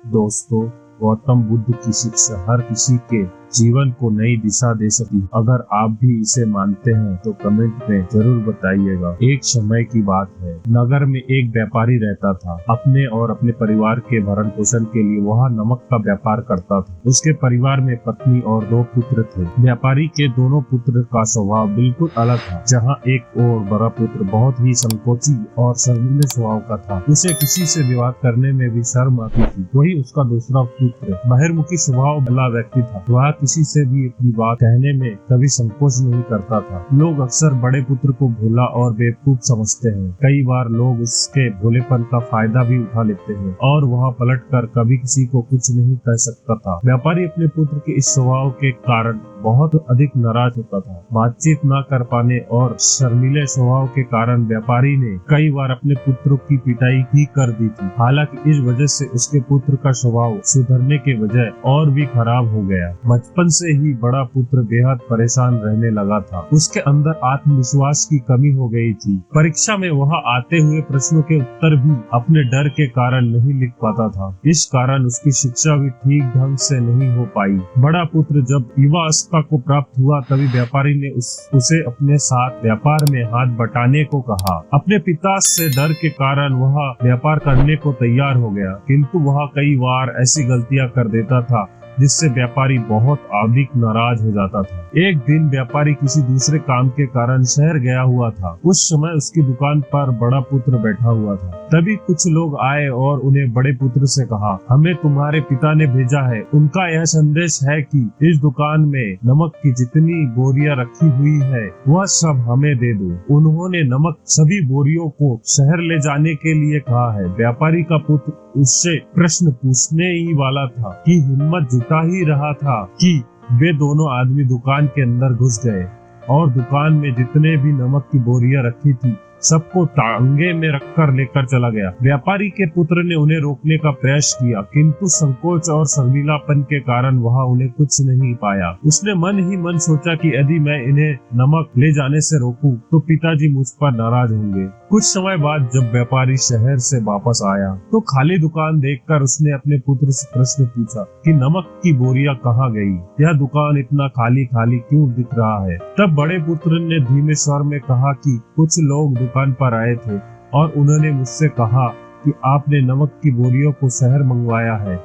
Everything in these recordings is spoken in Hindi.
दोस्तों, गौतम बुद्ध की शिक्षा हर किसी के जीवन को नई दिशा दे सकती। अगर आप भी इसे मानते हैं तो कमेंट में जरूर बताइएगा। एक समय की बात है, नगर में एक व्यापारी रहता था। अपने और अपने परिवार के भरण पोषण के लिए वह नमक का व्यापार करता था। उसके परिवार में पत्नी और 2 पुत्र थे। व्यापारी के दोनों पुत्र का स्वभाव बिल्कुल अलग था। जहाँ एक और बड़ा पुत्र बहुत ही संकोची और शर्मीले स्वभाव का था, उसे किसी से विवाद करने में भी शर्म आती थी। वही उसका दूसरा पुत्र बहिर्मुखी स्वभाव वाला व्यक्ति था। वह किसी से भी अपनी बात कहने में कभी संकोच नहीं करता था। लोग अक्सर बड़े पुत्र को भोला और बेवकूफ समझते हैं। कई बार लोग उसके भोलेपन का फायदा भी उठा लेते हैं और वह पलटकर कभी किसी को कुछ नहीं कह सकता था। व्यापारी अपने पुत्र के इस स्वभाव के कारण बहुत अधिक नाराज होता था। बातचीत न कर पाने और शर्मीले स्वभाव के कारण व्यापारी ने कई बार अपने पुत्रों की पिटाई भी कर दी थी। हालांकि इस वजह से उसके पुत्र का स्वभाव सुधरने के बजाय और भी खराब हो गया। बचपन से ही बड़ा पुत्र बेहद परेशान रहने लगा था। उसके अंदर आत्मविश्वास की कमी हो गई थी। परीक्षा में वह आते हुए प्रश्नों के उत्तर भी अपने डर के कारण नहीं लिख पाता था। इस कारण उसकी शिक्षा भी ठीक ढंग से नहीं हो पाई। बड़ा पुत्र जब युवा अवस्था को प्राप्त हुआ तभी व्यापारी ने उसे अपने साथ व्यापार में हाथ बटाने को कहा। अपने पिता से डर के कारण वह व्यापार करने को तैयार हो गया, किंतु वह कई बार ऐसी गलतियां कर देता था जिससे व्यापारी बहुत अधिक नाराज हो जाता था। एक दिन व्यापारी किसी दूसरे काम के कारण शहर गया हुआ था। उस समय उसकी दुकान पर बड़ा पुत्र बैठा हुआ था। तभी कुछ लोग आए और उन्हें बड़े पुत्र से कहा, हमें तुम्हारे पिता ने भेजा है। उनका यह संदेश है कि इस दुकान में नमक की जितनी बोरियां रखी हुई है वह सब हमें दे दो। उन्होंने नमक सभी बोरियों को शहर ले जाने के लिए कहा है। व्यापारी का पुत्र उससे प्रश्न पूछने ही वाला था कि हिम्मत जुटा ही रहा था कि वे दोनों आदमी दुकान के अंदर घुस गए और दुकान में जितने भी नमक की बोरियां रखी थी सबको टांगे में रखकर लेकर चला गया। व्यापारी के पुत्र ने उन्हें रोकने का प्रयास किया, किंतु संकोच और शर्मीलापन के कारण वह उन्हें कुछ नहीं पाया। उसने मन ही मन सोचा कि यदि मैं इन्हें नमक ले जाने से रोकूं तो पिताजी मुझ पर नाराज होंगे। कुछ समय बाद जब व्यापारी शहर से वापस आया तो खाली दुकान देखकर उसने अपने पुत्र से प्रश्न पूछा कि नमक की बोरियां कहाँ गई? यह दुकान इतना खाली खाली क्यों दिख रहा है? तब बड़े पुत्र ने धीमे स्वर में कहा कि कुछ लोग दुकान पर आए थे और उन्होंने मुझसे कहा कि आपने नमक की बोरियों को शहर मंगवाया है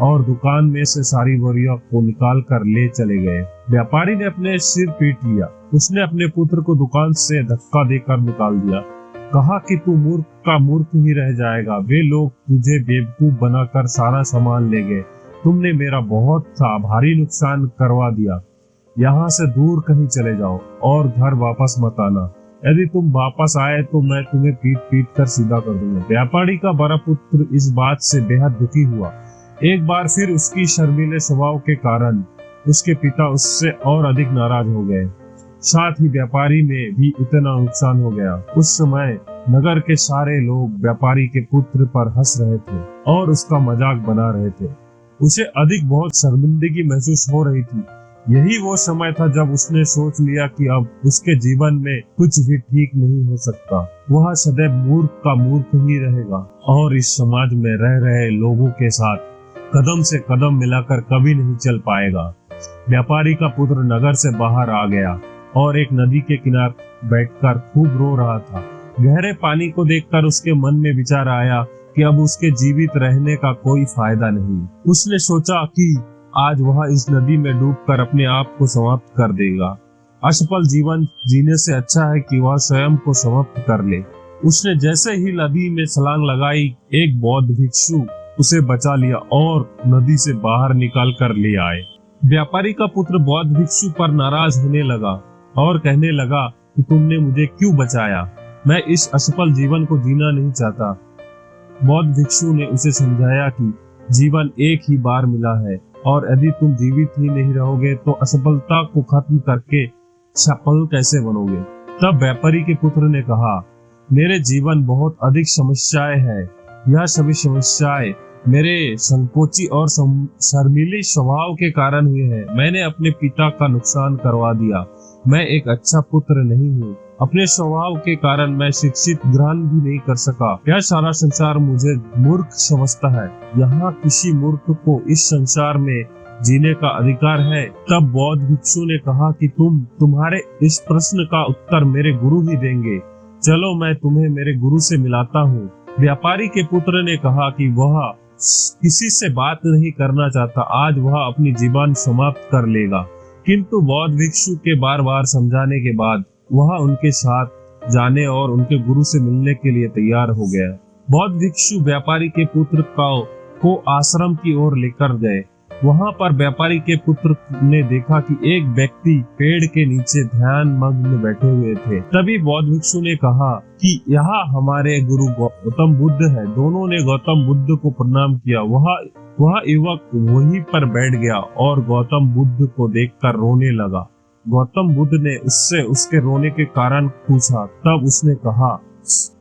और दुकान में से सारी बोरियों को निकाल कर ले चले गए। व्यापारी ने अपने सिर पीट लिया। उसने अपने पुत्र को दुकान से धक्का देकर निकाल दिया। कहा कि तू मूर्ख का मूर्ख ही रह जाएगा। वे लोग तुझे बेवकूफ बनाकर सारा सामान ले गए। तुमने मेरा बहुत सा भारी नुकसान करवा दिया। यहाँ से दूर कहीं चले जाओ और घर वापस मत आना। यदि तुम वापस आए तो मैं तुम्हें पीट पीट कर सीधा कर दूंगा। व्यापारी का बड़ा पुत्र इस बात से बेहद दुखी हुआ। एक बार फिर उसकी शर्मीले स्वभाव के कारण उसके पिता उससे और अधिक नाराज हो गए। साथ ही व्यापारी में भी इतना नुकसान हो गया। उस समय नगर के सारे लोग व्यापारी के पुत्र पर हंस रहे थे और उसका मजाक बना रहे थे। उसे अधिक बहुत शर्मिंदगी महसूस हो रही थी। यही वो समय था जब उसने सोच लिया कि अब उसके जीवन में कुछ भी ठीक नहीं हो सकता। वह सदैव मूर्ख का मूर्ख ही रहेगा और इस समाज में रह रहे लोगों के साथ कदम से कदम मिलाकर कभी नहीं चल पाएगा। व्यापारी का पुत्र नगर से बाहर आ गया और एक नदी के किनारे बैठकर खूब रो रहा था। गहरे पानी को देखकर उसके मन में विचार आया कि अब उसके जीवित रहने का कोई फायदा नहीं। उसने सोचा कि आज वह इस नदी में डूबकर अपने आप को समाप्त कर देगा। असफल जीवन जीने से अच्छा है कि वह स्वयं को समाप्त कर ले। उसने जैसे ही नदी में छलांग लगाई, एक बौद्ध भिक्षु उसे बचा लिया और नदी से बाहर निकाल कर ले आए। व्यापारी का पुत्र बौद्ध भिक्षु पर नाराज होने लगा और कहने लगा कि तुमने मुझे क्यों बचाया? मैं इस असफल जीवन को जीना नहीं चाहता। बौद्ध भिक्षु ने उसे समझाया कि जीवन एक ही बार मिला है और यदि तुम जीवित ही नहीं रहोगे तो असफलता को खत्म करके सफल कैसे बनोगे? तब व्यापारी के पुत्र ने कहा, मेरे जीवन बहुत अधिक समस्याएं हैं। यह सभी समस्याएं मेरे संकोची और शर्मीले स्वभाव के कारण हुए हैं। मैंने अपने पिता का नुकसान करवा दिया। मैं एक अच्छा पुत्र नहीं हूँ। अपने स्वभाव के कारण मैं शिक्षित ग्रहण भी नहीं कर सका। यह सारा संसार मुझे मूर्ख समझता है। यहाँ किसी मूर्ख को इस संसार में जीने का अधिकार है। तब बौद्ध भिक्षु ने कहा कि तुम्हारे इस प्रश्न का उत्तर मेरे गुरु ही देंगे। चलो मैं तुम्हें मेरे गुरु से मिलाता हूँ। व्यापारी के पुत्र ने कहा कि वह किसी से बात नहीं करना चाहता, आज वह अपनी जीवन समाप्त कर लेगा। किंतु बौद्ध भिक्षु के बार बार समझाने के बाद वह उनके साथ जाने और उनके गुरु से मिलने के लिए तैयार हो गया। बौद्ध भिक्षु व्यापारी के पुत्र को आश्रम की ओर लेकर गए। वहां पर व्यापारी के पुत्र ने देखा कि एक व्यक्ति पेड़ के नीचे ध्यान मग्न बैठे हुए थे। तभी बौद्ध भिक्षु ने कहा कि यहाँ हमारे गुरु गौतम बुद्ध है। दोनों ने गौतम बुद्ध को प्रणाम किया। वह युवक वहीं पर बैठ गया और गौतम बुद्ध को देखकर रोने लगा। गौतम बुद्ध ने उससे उसके रोने के कारण पूछा। तब उसने कहा,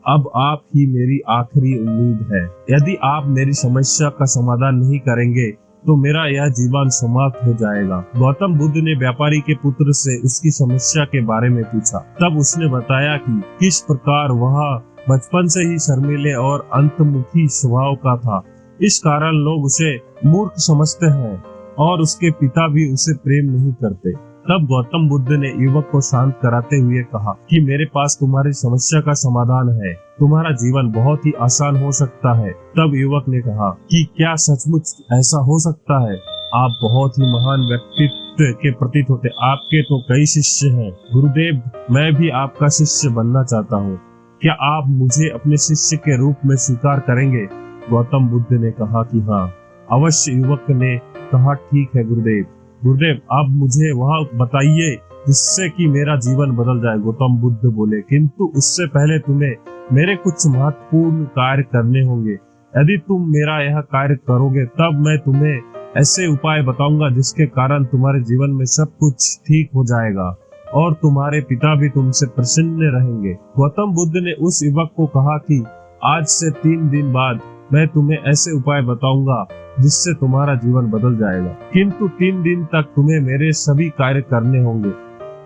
अब आप ही मेरी आखिरी उम्मीद है। यदि आप मेरी समस्या का समाधान नहीं करेंगे तो मेरा यह जीवन समाप्त हो जाएगा। गौतम बुद्ध ने व्यापारी के पुत्र से उसकी समस्या के बारे में पूछा। तब उसने बताया कि किस प्रकार वह बचपन से ही शर्मीले और अंतर्मुखी स्वभाव का था। इस कारण लोग उसे मूर्ख समझते हैं और उसके पिता भी उसे प्रेम नहीं करते। तब गौतम बुद्ध ने युवक को शांत कराते हुए कहा कि मेरे पास तुम्हारी समस्या का समाधान है। तुम्हारा जीवन बहुत ही आसान हो सकता है। तब युवक ने कहा कि क्या सचमुच ऐसा हो सकता है? आप बहुत ही महान व्यक्तित्व के प्रतीत होते। आपके तो कई शिष्य हैं। गुरुदेव, मैं भी आपका शिष्य बनना चाहता हूँ। क्या आप मुझे अपने शिष्य के रूप में स्वीकार करेंगे? गौतम बुद्ध ने कहा कि हाँ, अवश्य। युवक ने कहा, ठीक है गुरुदेव। गुरुदेव, आप मुझे वह बताइए जिससे कि मेरा जीवन बदल जाए। गौतम बुद्ध बोले, किंतु उससे पहले तुम्हें मेरे कुछ महत्वपूर्ण कार्य करने होंगे। यदि तुम मेरा यह कार्य करोगे तब मैं तुम्हें ऐसे उपाय बताऊंगा जिसके कारण तुम्हारे जीवन में सब कुछ ठीक हो जाएगा और तुम्हारे पिता भी तुमसे प्रसन्न रहेंगे। गौतम बुद्ध ने उस युवक को कहा कि आज से 3 दिन बाद मैं तुम्हें ऐसे उपाय बताऊंगा जिससे तुम्हारा जीवन बदल जाएगा। किंतु 3 दिन तक तुम्हें मेरे सभी कार्य करने होंगे।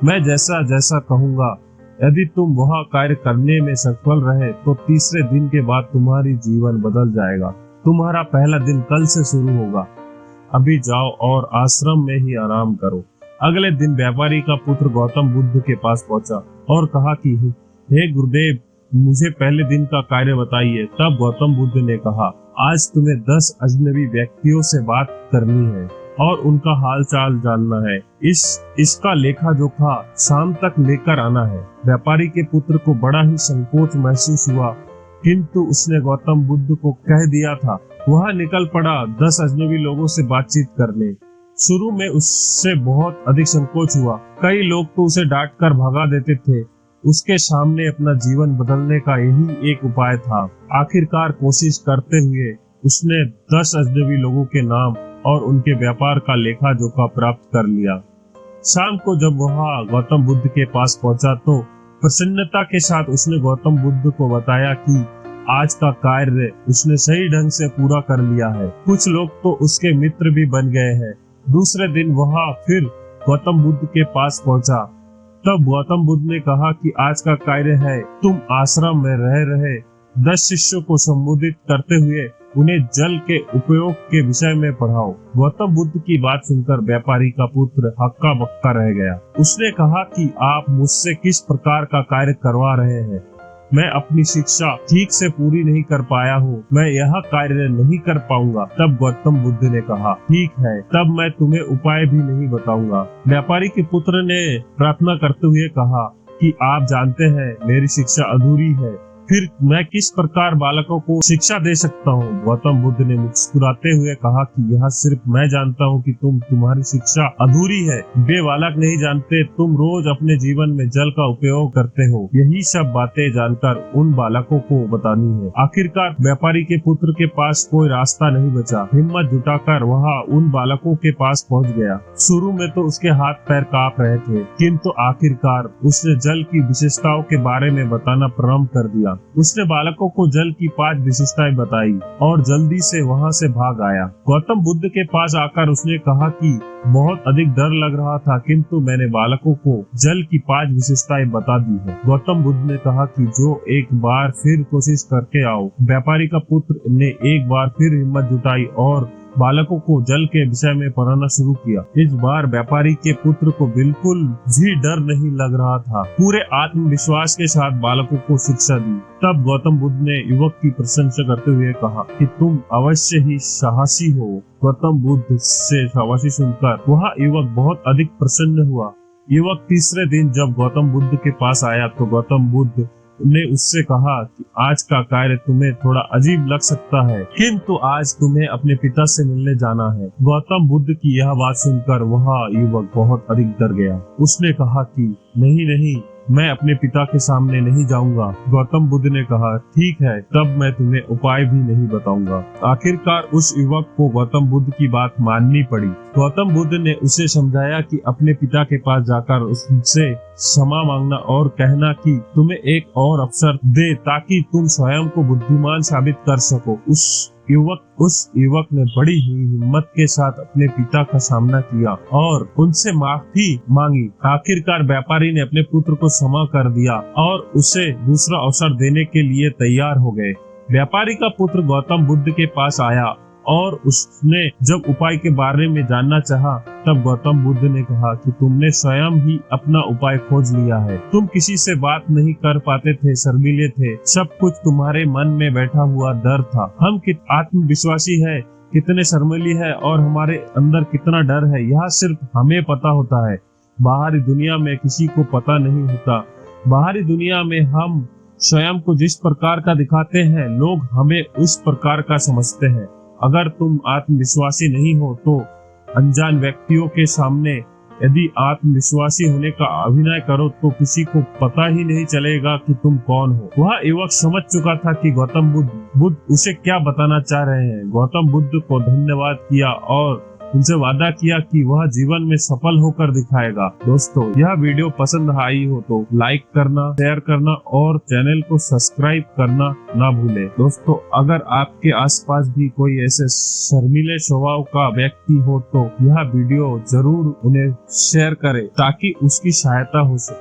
मैं जैसा जैसा कहूंगा, यदि तुम वह कार्य करने में सफल रहे तो तीसरे दिन के बाद तुम्हारी जीवन बदल जाएगा। तुम्हारा पहला दिन कल से शुरू होगा। अभी जाओ और आश्रम में ही आराम करो। अगले दिन व्यापारी का पुत्र गौतम बुद्ध के पास पहुंचा और कहा कि हे गुरुदेव, मुझे पहले दिन का कार्य बताइए। तब गौतम बुद्ध ने कहा, आज तुम्हें 10 अजनबी व्यक्तियों से बात करनी है और उनका हाल चाल जानना है। इसका लेखा जोखा शाम तक लेकर आना है। व्यापारी के पुत्र को बड़ा ही संकोच महसूस हुआ, किंतु उसने गौतम बुद्ध को कह दिया था। वह निकल पड़ा 10 अजनबी लोगों से बातचीत करने। शुरू में उससे बहुत अधिक संकोच हुआ। कई लोग तो उसे डांट कर भगा देते थे। उसके सामने अपना जीवन बदलने का यही एक उपाय था। आखिरकार कोशिश करते हुए उसने 10 अजनबी लोगों के नाम और उनके व्यापार का लेखा जोखा प्राप्त कर लिया। शाम को जब वह गौतम बुद्ध के पास पहुंचा तो प्रसन्नता के साथ उसने गौतम बुद्ध को बताया कि आज का कार्य उसने सही ढंग से पूरा कर लिया है। कुछ लोग तो उसके मित्र भी बन गए हैं। दूसरे दिन वह फिर गौतम बुद्ध के पास पहुंचा। तब गौतम बुद्ध ने कहा कि आज का कार्य है, तुम आश्रम में रह रहे 10 शिष्यों को संबोधित करते हुए उन्हें जल के उपयोग के विषय में पढ़ाओ। गौतम बुद्ध की बात सुनकर व्यापारी का पुत्र हक्का बक्का रह गया। उसने कहा कि आप मुझसे किस प्रकार का कार्य करवा रहे हैं? मैं अपनी शिक्षा ठीक से पूरी नहीं कर पाया हूँ। मैं यह कार्य नहीं कर पाऊंगा। तब गौतम बुद्ध ने कहा, ठीक है, तब मैं तुम्हें उपाय भी नहीं बताऊंगा। व्यापारी के पुत्र ने प्रार्थना करते हुए कहा कि आप जानते हैं मेरी शिक्षा अधूरी है, फिर मैं किस प्रकार बालकों को शिक्षा दे सकता हूँ? गौतम बुद्ध ने मुस्कुराते हुए कहा कि यह सिर्फ मैं जानता हूँ कि तुम्हारी शिक्षा अधूरी है। वे बालक नहीं जानते तुम रोज अपने जीवन में जल का उपयोग करते हो। यही सब बातें जानकर उन बालकों को बतानी है। आखिरकार व्यापारी के पुत्र के पास कोई रास्ता नहीं बचा। हिम्मत जुटाकर वह उन बालकों के पास पहुँच गया। शुरू में तो उसके हाथ पैर कांप रहे थे, किंतु आखिरकार उसने जल की विशेषताओं के बारे में बताना प्रारंभ कर दिया। उसने बालकों को जल की 5 विशेषताएं बताई और जल्दी से वहां से भाग आया। गौतम बुद्ध के पास आकर उसने कहा कि बहुत अधिक डर लग रहा था, किंतु मैंने बालकों को जल की 5 विशेषताएं बता दी है। गौतम बुद्ध ने कहा कि जो एक बार फिर कोशिश करके आओ। व्यापारी का पुत्र ने एक बार फिर हिम्मत जुटाई और बालकों को जल के विषय में पढ़ाना शुरू किया। इस बार व्यापारी के पुत्र को बिल्कुल भी डर नहीं लग रहा था। पूरे आत्मविश्वास के साथ बालकों को शिक्षा दी। तब गौतम बुद्ध ने युवक की प्रशंसा करते हुए कहा कि तुम अवश्य ही साहसी हो। गौतम बुद्ध से शाबाशी सुनकर वह युवक बहुत अधिक प्रसन्न हुआ। युवक तीसरे दिन जब गौतम बुद्ध के पास आया तो गौतम बुद्ध ने उससे कहा कि आज का कार्य तुम्हें थोड़ा अजीब लग सकता है, किंतु आज तुम्हें अपने पिता से मिलने जाना है। गौतम बुद्ध की यह बात सुनकर वह युवक बहुत अधिक डर गया। उसने कहा कि नहीं नहीं, मैं अपने पिता के सामने नहीं जाऊंगा। गौतम बुद्ध ने कहा ठीक है, तब मैं तुम्हें उपाय भी नहीं बताऊंगा। आखिरकार उस युवक को गौतम बुद्ध की बात माननी पड़ी। गौतम बुद्ध ने उसे समझाया कि अपने पिता के पास जाकर उससे क्षमा मांगना और कहना कि तुम्हें एक और अवसर दे ताकि तुम स्वयं को बुद्धिमान साबित कर सको। उस युवक ने बड़ी ही हिम्मत के साथ अपने पिता का सामना किया और उनसे माफी मांगी। आखिरकार व्यापारी ने अपने पुत्र को क्षमा कर दिया और उसे दूसरा अवसर देने के लिए तैयार हो गए। व्यापारी का पुत्र गौतम बुद्ध के पास आया और उसने जब उपाय के बारे में जानना चाहा, तब गौतम बुद्ध ने कहा कि तुमने स्वयं ही अपना उपाय खोज लिया है। तुम किसी से बात नहीं कर पाते थे, शर्मीले थे, सब कुछ तुम्हारे मन में बैठा हुआ डर था। हम आत्मविश्वासी है, कितने शर्मीली है और हमारे अंदर कितना डर है, यह सिर्फ हमें पता होता है। बाहरी दुनिया में किसी को पता नहीं होता। बाहरी दुनिया में हम स्वयं को जिस प्रकार का दिखाते हैं, लोग हमें उस प्रकार का समझते हैं। अगर तुम आत्मविश्वासी नहीं हो तो अनजान व्यक्तियों के सामने यदि आत्मविश्वासी होने का अभिनय करो तो किसी को पता ही नहीं चलेगा कि तुम कौन हो। वह युवक समझ चुका था कि गौतम बुद्ध उसे क्या बताना चाह रहे हैं। गौतम बुद्ध को धन्यवाद किया और उनसे वादा किया कि वह जीवन में सफल होकर दिखाएगा। दोस्तों, यह वीडियो पसंद आई हो तो लाइक करना, शेयर करना और चैनल को सब्सक्राइब करना ना भूले। दोस्तों, अगर आपके आसपास भी कोई ऐसे शर्मीले स्वभाव का व्यक्ति हो तो यह वीडियो जरूर उन्हें शेयर करें ताकि उसकी सहायता हो सके।